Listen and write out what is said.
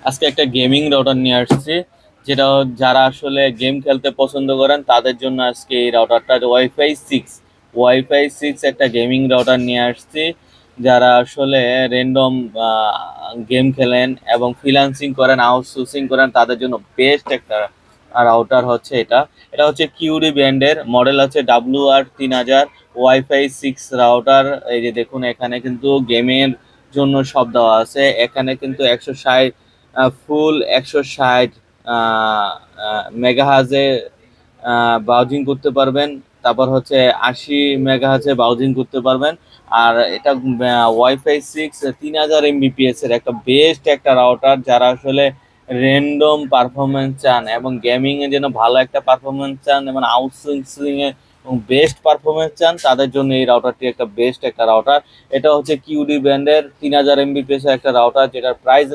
আজকে একটা gaming router নিয়ে আসছি, যেটা যারা আসলে গেম খেলতে পছন্দ করেন তাদের জন্য আজকে এই রাউটারটা ওয়াইফাই 6 একটা গেমিং রাউটার নিয়ে আসছি। যারা আসলে র্যান্ডম গেম খেলেন এবং ফ্রিল্যান্সিং করেন, আউটসোর্সিং করেন, তাদের জন্য বেস্ট একটা রাউটার হচ্ছে এটা। এটা হচ্ছে কিউডি ব্র্যান্ডের, মডেল আছে WR3000 ওয়াইফাই 6 রাউটার। এই যে দেখুন, এখানে কিন্তু গেমের জন্য সব দেওয়া আছে। এখানে কিন্তু 160 ফুল 160 মেগাহাজে ব্রাউজিং করতে পারবেন। তারপর হচ্ছে 80 মেগাহাজে ব্রাউজিং করতে পারবেন। আর এটা ওয়াইফাই 6 3000 MBPS এর একটা বেস্ট একটা রাউটার। যারা আসলে র্যান্ডম পারফরমেন্স চান এবং গেমিং এর জন্য ভালো একটা পারফরমেন্স চান এবং আউটসোর্সিং এ বেস্ট পারফরমেন্স চান, তাদের জন্য এই রাউটারটি একটা বেস্ট একটা রাউটার। এটা হচ্ছে কিউডি ব্র্যান্ডের 3000 MBPS এর একটা রাউটার, যেটার প্রাইস